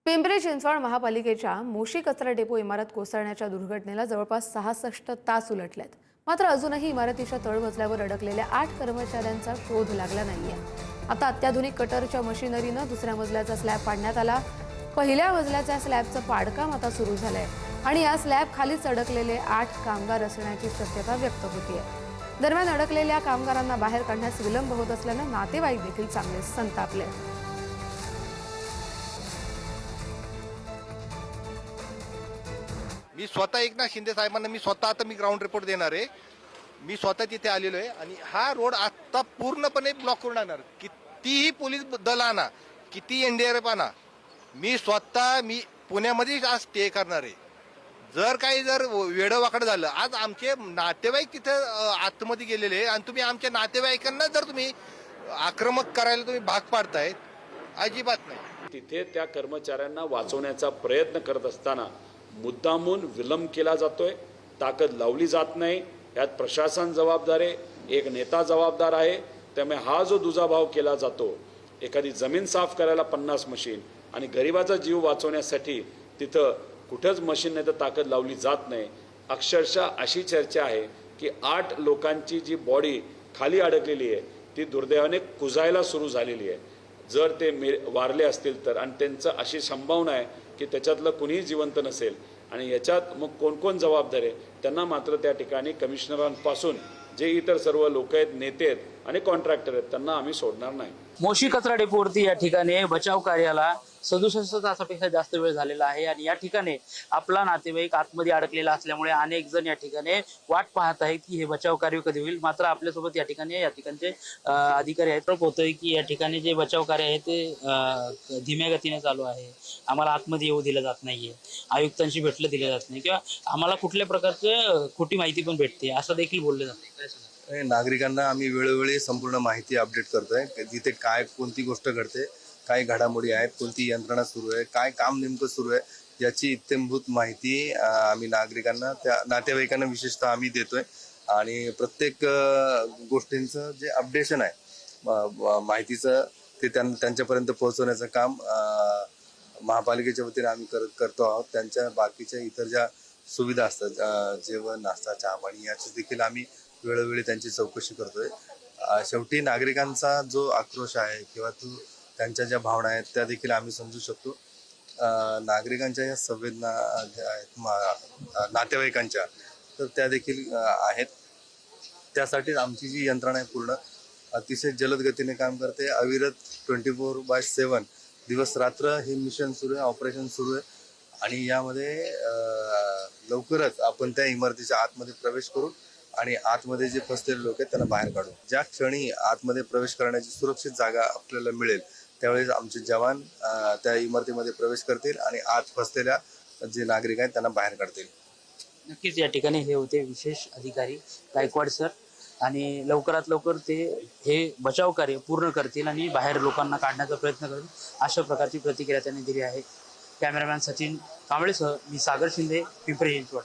पिंपरी चिंचवड महापालिकेच्या मोशी कचरा डेपो इमारत कोसळण्याच्या दुर्घटनेला जवळपास 66 तास उलटलेत। मात्र अजूनही इमारतीच्या तळमजल्यावर अडकलेल्या 8 कर्मचाऱ्यांचा शोध लागला नाहीये। आता अत्याधुनिक कटरच्या मशिनरीने दुसऱ्या मजल्याचा स्लॅब पाडण्यात आला। पहिल्या मजल्याच्या स्लॅबचं पाडकाम आता सुरू झालंय आणि या स्लॅब खालीच अडकलेले 8 कामगार असण्याची शक्यता व्यक्त होतीये। दरम्यान अडकलेल्या कामगारांना बाहेर काढण्यास विलंब होत असल्याने नातेवाईक देखील चांगले संतापले। मी स्वतः एकनाथ शिंदे साहेबांना मी ग्राउंड रिपोर्ट देणार आहे। मी स्वतः तिथे आलेलो आहे आणि हा रोड आता पूर्णपणे ब्लॉक करून आणणार। कितीही पोलीस दल आणा, किती एनडीआरएफ आणा, मी पुण्यामध्येच आज स्टे करणार आहे। जर वेडवाकड झालं, आज आमचे नातेवाईक तिथे आतमध्ये गेलेले आणि तुम्ही आमच्या नातेवाईकांना जर तुम्ही आक्रमक करायला तुम्ही भाग पाडताय, अजिबात नाही। तिथे त्या कर्मचाऱ्यांना वाचवण्याचा प्रयत्न करत असताना मुद्दामून विलंब केला जातोय, ताकद लावली जात नाही। यात प्रशासन जबाबदार आहे, एक नेता जबाबदार आहे। त्यामुळे हा जो दुजाभाव केला जातो, एखादी जमीन साफ करायला 50 मशीन आणि गरिबाचा जीव वाचवण्यासाठी तिथं कुठंच मशीन नाही तर ताकद लावली जात नाही। अक्षरशः अशी चर्चा आहे की 8 लोकांची जी बॉडी खाली अडकलेली आहे ती दुर्दैवाने कुजायला सुरू झालेली आहे। जर ते वारले असतील तर, आणि त्यांचं अशी संभावना आहे की त्याच्यातलं कुणीही जिवंत नसेल आणि याच्यात मग कोण कोण जबाबदार आहे, त्यांना मात्र त्या ठिकाणी कमिशनरांपासून जे इतर सर्व लोक आहेत, नेते आहेत आणि कॉन्ट्रॅक्टर आहेत, त्यांना आम्ही सोडणार नाही। मोशी कचरा डेपोवरती या ठिकाणी बचाव कार्याला 67 तासापेक्षा जास्त वेळ झालेला आहे आणि या ठिकाणी आपला नातेवाईक आतमध्ये अडकलेला असल्यामुळे अनेक जण या ठिकाणी वाट पाहत आहेत की हे बचाव कार्य कधी होईल। मात्र आपल्यासोबत या ठिकाणचे अधिकारी आहेत। होतोय की या ठिकाणी जे बचाव कार्य आहे ते धीम्या गतीने चालू आहे। आम्हाला आतमध्ये येऊ दिलं जात नाहीये, आयुक्तांशी भेटलं दिलं जात नाही किंवा आम्हाला कुठल्या प्रकारचं खोटी माहिती पण भेटते असं देखील बोललं जाते। काय सांगा? नागरिकांना आम्ही वेळोवेळी संपूर्ण माहिती अपडेट करतोय, जिथे काय कोणती गोष्ट घडते, काय घडामोडी आहेत, कोणती यंत्रणा सुरू आहे, काय काम नेमकं सुरू आहे, याची इत्थंभूत माहिती आम्ही नागरिकांना, त्या नातेवाईकांना विशेषतः आम्ही देतोय। आणि प्रत्येक गोष्टींचं जे अपडेशन आहे माहितीचं, ते त्यांच्यापर्यंत पोहोचवण्याचं काम महापालिकेच्या वतीने आम्ही करतो आहोत। त्यांच्या बाकीच्या इतर ज्या सुविधा असतात, जेवण, नाश्ता, चहा पाणी, याची देखील आम्ही वेळोवेळी त्यांची चौकशी करतोय। शेवटी नागरिकांचा जो आक्रोश आहे किंवा त्यांच्या ज्या भावना आहेत त्या देखील आम्ही समजू शकतो। नागरिकांच्या या संवेदना ज्या आहेत नातेवाईकांच्या, तर त्या देखील आहेत। त्यासाठीच आमची जी यंत्रणा आहे पूर्ण अतिशय जलद गतीने काम करते। अविरत 24/7 दिवस रात्र हे मिशन सुरू आहे, ऑपरेशन सुरू आहे। आणि यामध्ये लवकरच आपण त्या इमारतीच्या आतमध्ये प्रवेश करून आणि आतमध्ये जे फसलेले लोक आहेत त्यांना बाहेर काढू। ज्या क्षणी आतमध्ये प्रवेश करण्याची सुरक्षित जागा आपल्याला मिळेल, त्यावेळेस आमचे जवान त्या इमारतीमध्ये प्रवेश करतील आणि आत फसलेल्या जे नागरिक आहेत त्यांना बाहेर काढतील। नक्कीच या ठिकाणी हे होते विशेष अधिकारी गायकवाड सर, आणि लवकरात लवकर ते हे बचाव कार्य पूर्ण करतील आणि बाहेर लोकांना काढण्याचा प्रयत्न करतील, अशा प्रकारची प्रतिक्रिया त्यांनी दिली आहे। कॅमेरामॅन सचिन कांबळेसह मी सागर शिंदे, पिंपरी चिंचवड।